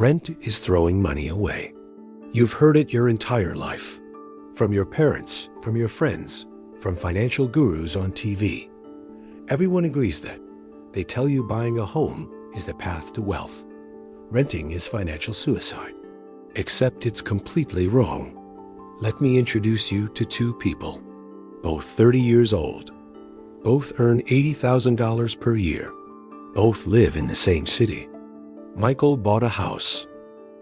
Rent is throwing money away. You've heard it your entire life. From your parents, from your friends, from financial gurus on TV. Everyone agrees that. They tell you buying a home is the path to wealth. Renting is financial suicide. Except it's completely wrong. Let me introduce you to two people, both 30 years old. Both earn $80,000 per year. Both live in the same city. Michael bought a house,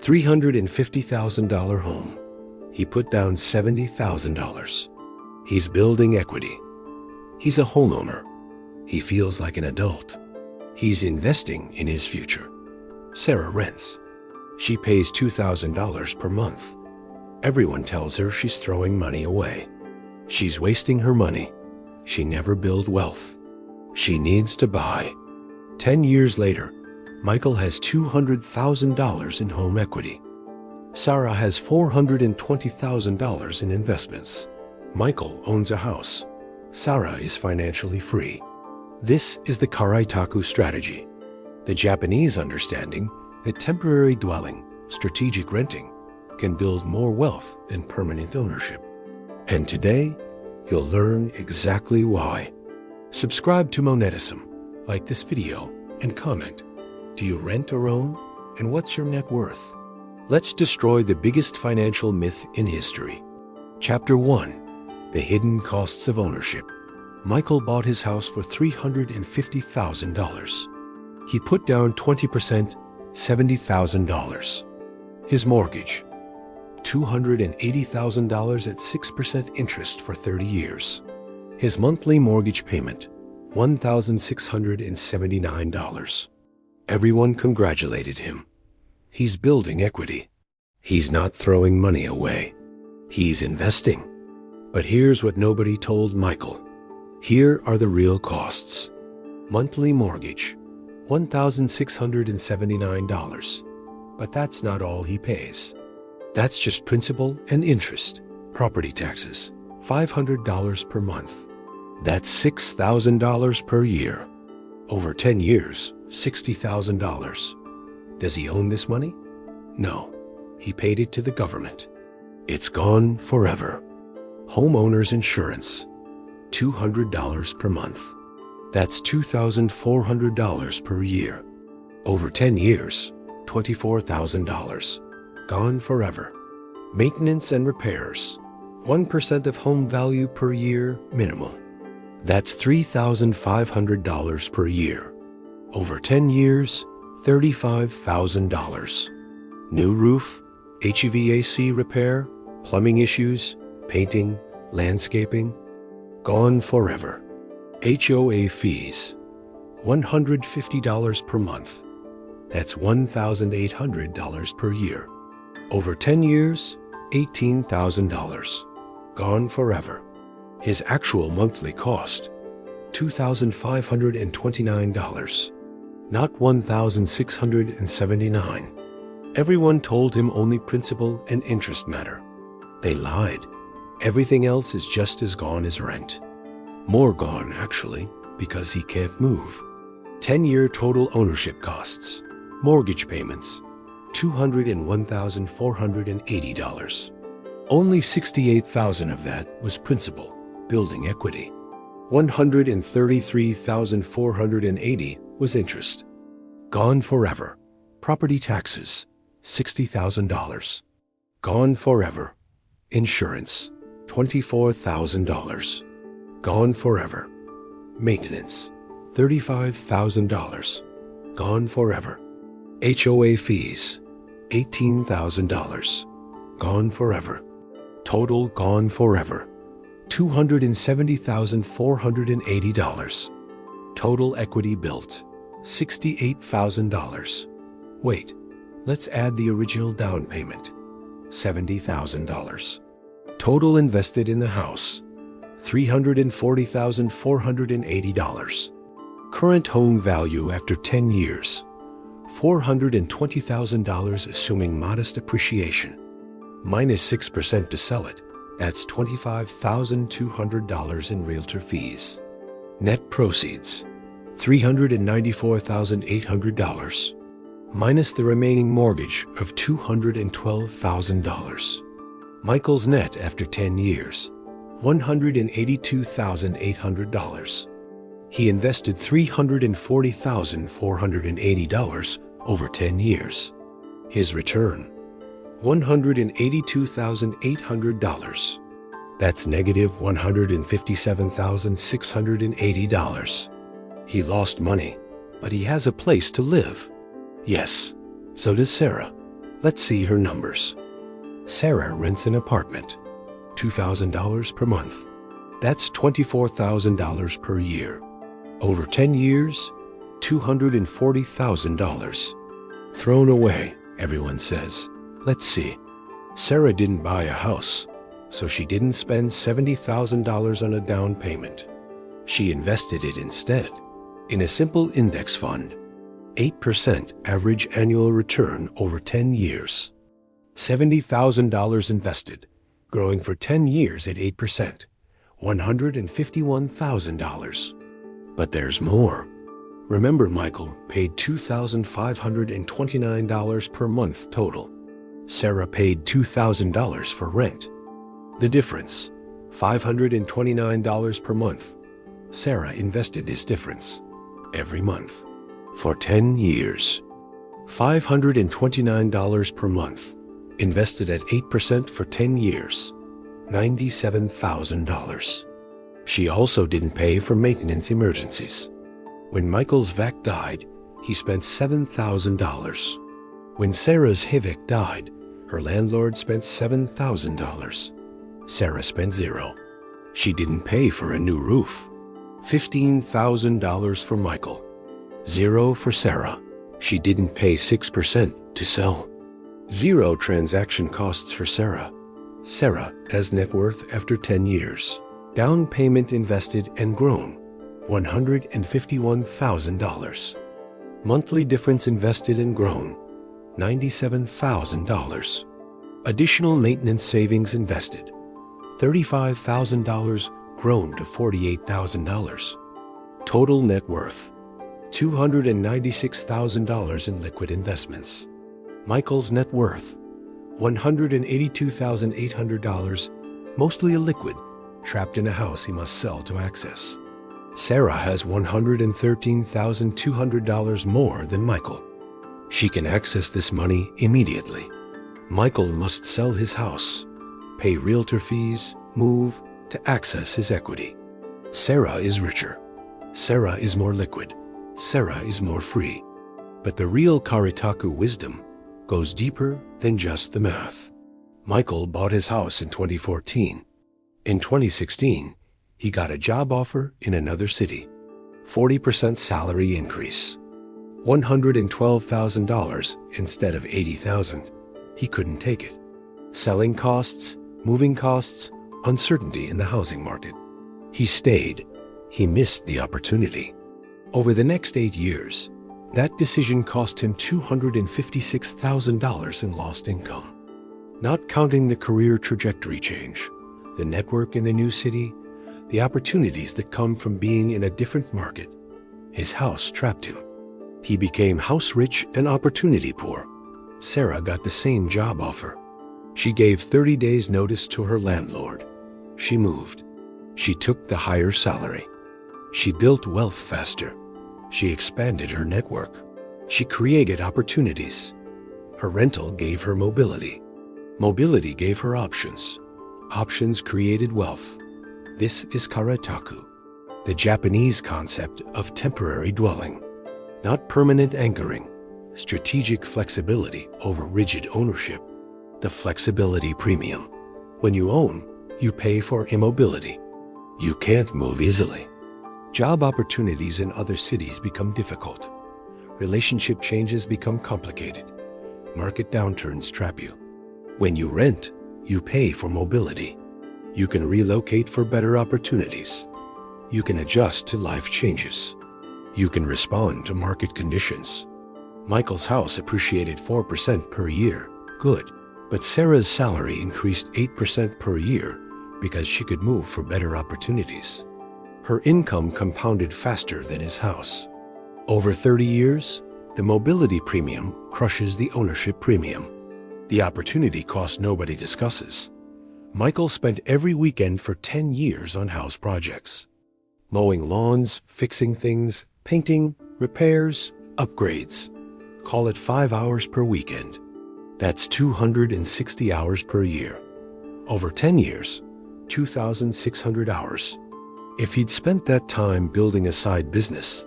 $350,000 home. He put down $70,000. He's building equity. He's a homeowner. He feels like an adult. He's investing in his future. Sarah rents. She pays $2,000 per month. Everyone tells her she's throwing money away. She's wasting her money. She never built wealth. She needs to buy. 10 years later, Michael has $200,000 in home equity. Sarah has $420,000 in investments. Michael owns a house. Sarah is financially free. This is the Karitaku strategy, the Japanese understanding that temporary dwelling, strategic renting, can build more wealth than permanent ownership. And today, you'll learn exactly why. Subscribe to Monetisum, like this video, and comment. Do you rent or own? And what's your net worth? Let's destroy the biggest financial myth in history. Chapter 1. The Hidden Costs of Ownership. Michael bought his house for $350,000. He put down 20%, $70,000. His mortgage, $280,000 at 6% interest for 30 years. His monthly mortgage payment, $1,679. Everyone congratulated him. He's building equity. He's not throwing money away. He's investing. But here's what nobody told Michael. Here are the real costs. Monthly mortgage, $1,679. But that's not all he pays. That's just principal and interest. Property taxes, $500 per month. That's $6,000 per year. Over 10 years, $60,000. Does he own this money? No. He paid it to the government. It's gone forever. Homeowner's insurance, $200 per month. That's $2,400 per year. Over 10 years, $24,000. Gone forever. Maintenance and repairs, 1% of home value per year minimum. That's $3,500 per year. Over 10 years, $35,000. New roof, HVAC repair, plumbing issues, painting, landscaping. Gone forever. HOA fees, $150 per month. That's $1,800 per year. Over 10 years, $18,000. Gone forever. His actual monthly cost, $2,529. Not $1,679. Everyone told him only principal and interest matter. They lied. Everything else is just as gone as rent. More gone, actually, because he can't move. 10-year total ownership costs. Mortgage payments, $201,480. Only $68,000 of that was principal, building equity. $133,480 was interest. Gone forever. Property taxes, $60,000. Gone forever. Insurance, $24,000. Gone forever. Maintenance, $35,000. Gone forever. HOA fees, $18,000. Gone forever. Total gone forever, $270,480. Total equity built, $68,000. Wait, let's add the original down payment, $70,000. Total invested in the house, $340,480. Current home value after 10 years, $420,000 assuming modest appreciation. Minus 6% to sell it, that's $25,200 in realtor fees. Net proceeds, $394,800. minus the remaining mortgage of $212,000. Michael's net after 10 years, $182,800. He invested $340,480 over 10 years. His return, $182,800. That's negative $157,680. He lost money, but he has a place to live. Yes, so does Sarah. Let's see her numbers. Sarah rents an apartment, $2,000 per month. That's $24,000 per year. Over 10 years, $240,000. Thrown away, everyone says. Let's see. Sarah didn't buy a house, so she didn't spend $70,000 on a down payment. She invested it instead in a simple index fund. 8% average annual return over 10 years. $70,000 invested, growing for 10 years at 8%, $151,000. But there's more. Remember, Michael paid $2,529 per month total. Sarah paid $2,000 for rent. The difference, $529 per month. Sarah invested this difference every month for 10 years. $529 per month, invested at 8% for 10 years, $97,000. She also didn't pay for maintenance emergencies. When Michael's vac died, he spent $7,000. When Sarah's HVAC died, her landlord spent $7,000. Sarah spent $0. She didn't pay for a new roof. $15,000 for Michael. $0 for Sarah. She didn't pay 6% to sell. $0 transaction costs for Sarah. Sarah has net worth after 10 years. Down payment invested and grown, $151,000. Monthly difference invested and grown, $97,000. Additional maintenance savings invested, $35,000 grown to $48,000. Total net worth, $296,000 in liquid investments. Michael's net worth, $182,800, mostly illiquid, trapped in a house he must sell to access. Sarah has $113,200 more than Michael. She can access this money immediately. Michael must sell his house, pay realtor fees, move to access his equity. Sarah is richer. Sarah is more liquid. Sarah is more free. But the real Karitaku wisdom goes deeper than just the math. Michael bought his house in 2014. In 2016, he got a job offer in another city. 40% salary increase. $112,000 instead of $80,000. He couldn't take it. Selling costs, moving costs, uncertainty in the housing market. He stayed. He missed the opportunity. Over the next 8 years, that decision cost him $256,000 in lost income. Not counting the career trajectory change, the network in the new city, the opportunities that come from being in a different market. His house trapped him. He became house rich and opportunity poor. Sarah got the same job offer. She gave 30 days notice to her landlord. She moved. She took the higher salary. She built wealth faster. She expanded her network. She created opportunities. Her rental gave her mobility. Mobility gave her options. Options created wealth. This is Karitaku, the Japanese concept of temporary dwelling. Not permanent anchoring, strategic flexibility over rigid ownership. The flexibility premium. When you own, you pay for immobility. You can't move easily. Job opportunities in other cities become difficult. Relationship changes become complicated. Market downturns trap you. When you rent, you pay for mobility. You can relocate for better opportunities. You can adjust to life changes. You can respond to market conditions. Michael's house appreciated 4% per year. Good. But Sarah's salary increased 8% per year because she could move for better opportunities. Her income compounded faster than his house. Over 30 years, The mobility premium crushes the ownership premium. The opportunity cost nobody discusses. Michael spent every weekend for 10 years on house projects. Mowing lawns, fixing things, painting, repairs, upgrades. Call it 5 hours per weekend. That's 260 hours per year. Over 10 years, 2,600 hours. If he'd spent that time building a side business,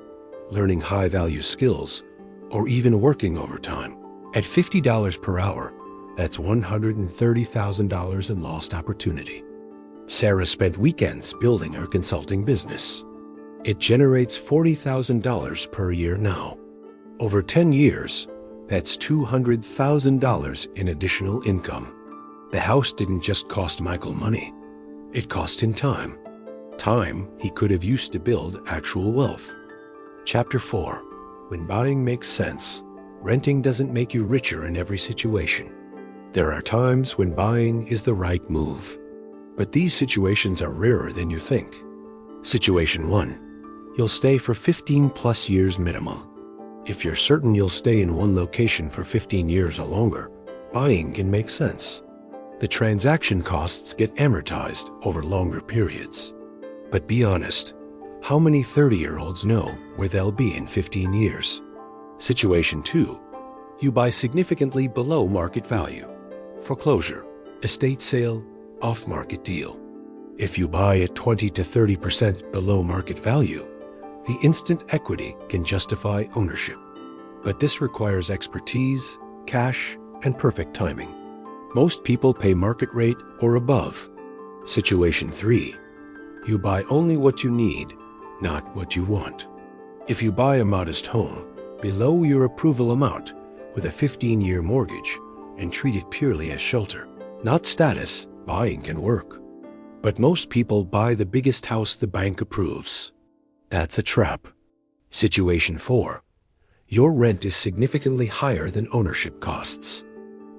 learning high-value skills, or even working overtime, at $50 per hour, that's $130,000 in lost opportunity. Sarah spent weekends building her consulting business. It generates $40,000 per year now. Over 10 years, that's $200,000 in additional income. The house didn't just cost Michael money. It cost him time. Time he could have used to build actual wealth. Chapter 4. When buying makes sense, renting doesn't make you richer in every situation. There are times when buying is the right move. But these situations are rarer than you think. Situation 1. You'll stay for 15 plus years minimum. If you're certain you'll stay in one location for 15 years or longer, buying can make sense. The transaction costs get amortized over longer periods. But be honest, how many 30-year-olds know where they'll be in 15 years? Situation 2. You buy significantly below market value. Foreclosure, estate sale, off-market deal. If you buy at 20 to 30% below market value, the instant equity can justify ownership. But this requires expertise, cash, and perfect timing. Most people pay market rate or above. Situation 3. You buy only what you need, not what you want. If you buy a modest home below your approval amount with a 15-year mortgage and treat it purely as shelter, not status, buying can work. But most people buy the biggest house the bank approves. That's a trap. Situation 4. Your rent is significantly higher than ownership costs.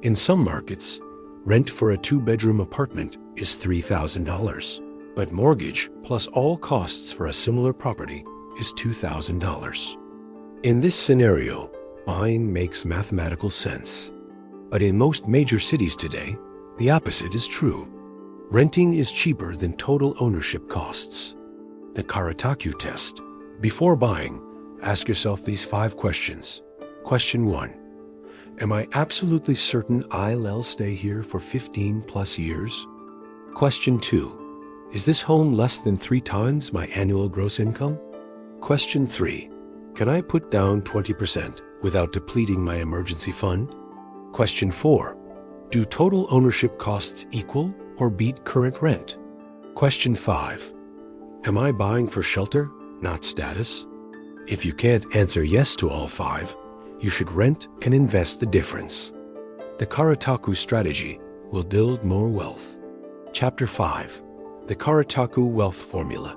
In some markets, rent for a 2-bedroom apartment is $3,000. But mortgage plus all costs for a similar property is $2,000. In this scenario, buying makes mathematical sense. But in most major cities today, the opposite is true. Renting is cheaper than total ownership costs. The Karitaku test. Before buying, ask yourself these 5 questions. Question 1. Am I absolutely certain I'll stay here for 15 plus years? Question 2. Is this home less than 3 times my annual gross income? Question 3. Can I put down 20% without depleting my emergency fund? Question 4. Do total ownership costs equal or beat current rent? Question 5. Am I buying for shelter, not status? If you can't answer yes to all 5, you should rent and invest the difference. The Karitaku strategy will build more wealth. Chapter 5. The Karitaku Wealth Formula.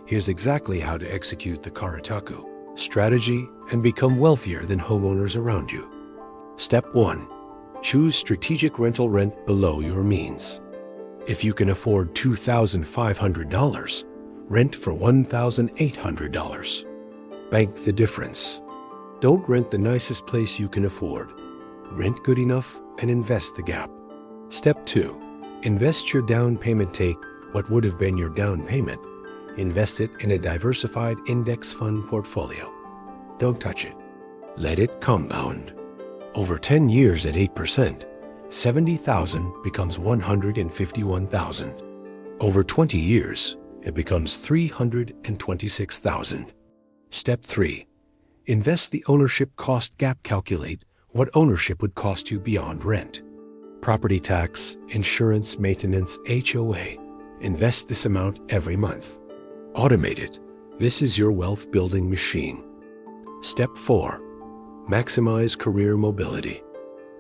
Here's exactly how to execute the Karitaku strategy and become wealthier than homeowners around you. Step 1. Choose strategic rental rent below your means. If you can afford $2,500, rent for $1,800. Bank the difference. Don't rent the nicest place you can afford. Rent good enough and invest the gap. Step 2. Invest your down payment. Take what would have been your down payment. Invest it in a diversified index fund portfolio. Don't touch it. Let it compound. Over 10 years at 8%, $70,000 becomes $151,000. Over 20 years, it becomes $326,000. Step 3. Invest the ownership cost gap. Calculate what ownership would cost you beyond rent. Property tax, insurance, maintenance, HOA. Invest this amount every month. Automate it. This is your wealth building machine. Step 4. Maximize career mobility.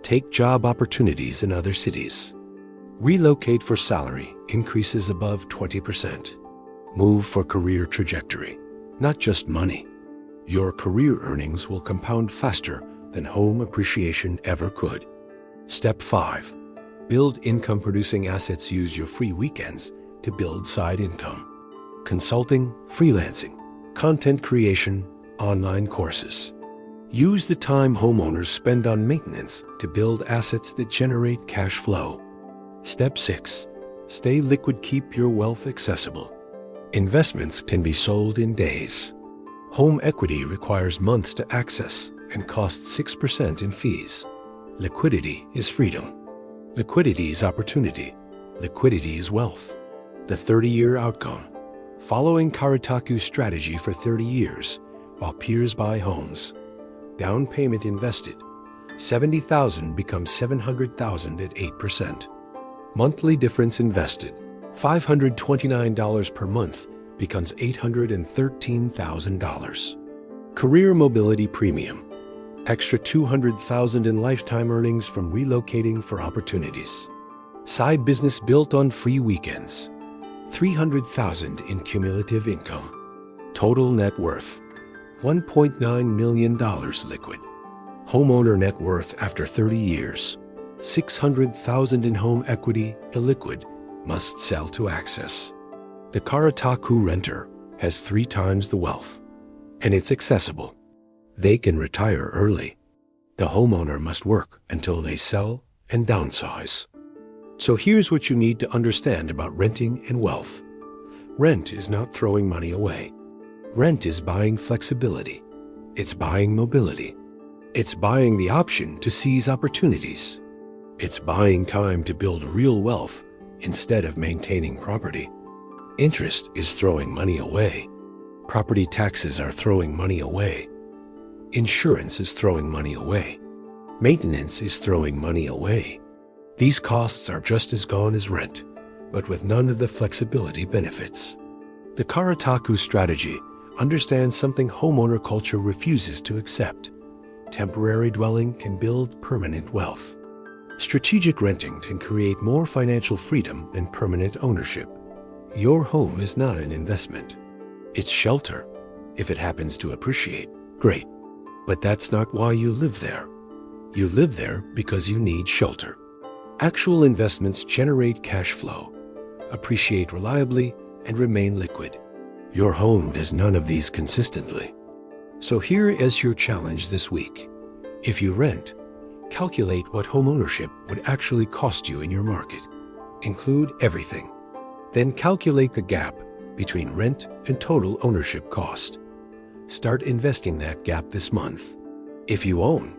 Take job opportunities in other cities. Relocate for salary increases above 20%. Move for career trajectory, not just money. Your career earnings will compound faster than home appreciation ever could. Step 5. Build income-producing assets. Use your free weekends to build side income. Consulting, freelancing, content creation, online courses. Use the time homeowners spend on maintenance to build assets that generate cash flow. Step 6. Stay liquid. Keep your wealth accessible. Investments can be sold in days. Home equity requires months to access and costs 6% in fees. Liquidity is freedom. Liquidity is opportunity. Liquidity is wealth. The 30-year outcome. Following Karitaku's strategy for 30 years while peers buy homes. Down payment invested. $70,000 becomes $700,000 at 8%. Monthly difference invested. $529 per month becomes $813,000. Career mobility premium. Extra $200,000 in lifetime earnings from relocating for opportunities. Side business built on free weekends. $300,000 in cumulative income. Total net worth. $1.9 million liquid. Homeowner net worth after 30 years. $600,000 in home equity, illiquid, must sell to access. The Karitaku renter has 3 times the wealth, and it's accessible. They can retire early. The homeowner must work until they sell and downsize. So here's what you need to understand about renting and wealth. Rent is not throwing money away. Rent is buying flexibility. It's buying mobility. It's buying the option to seize opportunities. It's buying time to build real wealth instead of maintaining property. Interest is throwing money away. Property taxes are throwing money away. Insurance is throwing money away. Maintenance is throwing money away. These costs are just as gone as rent, but with none of the flexibility benefits. The Karitaku strategy understands something homeowner culture refuses to accept. Temporary dwelling can build permanent wealth. Strategic renting can create more financial freedom than permanent ownership. Your home is not an investment. It's shelter. If it happens to appreciate, great. But that's not why you live there. You live there because you need shelter. Actual investments generate cash flow, appreciate reliably, and remain liquid. Your home does none of these consistently. So here is your challenge this week. If you rent, calculate what homeownership would actually cost you in your market. Include everything. Then calculate the gap between rent and total ownership cost. Start investing that gap this month. If you own,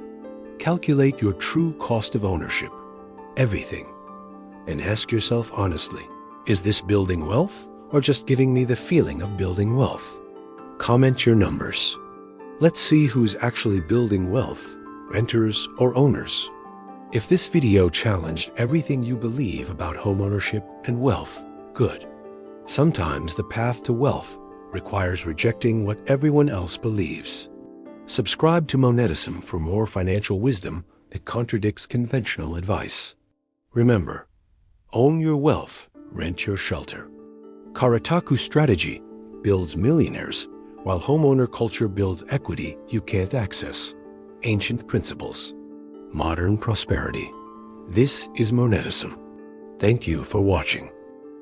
calculate your true cost of ownership, everything. And ask yourself honestly, is this building wealth or just giving me the feeling of building wealth? Comment your numbers. Let's see who's actually building wealth, renters or owners. If this video challenged everything you believe about homeownership and wealth, good. Sometimes the path to wealth requires rejecting what everyone else believes. Subscribe to Monetisum for more financial wisdom that contradicts conventional advice. Remember, own your wealth, rent your shelter. Karitaku strategy builds millionaires, while homeowner culture builds equity you can't access. Ancient principles. Modern prosperity. This is Monetisum. Thank you for watching.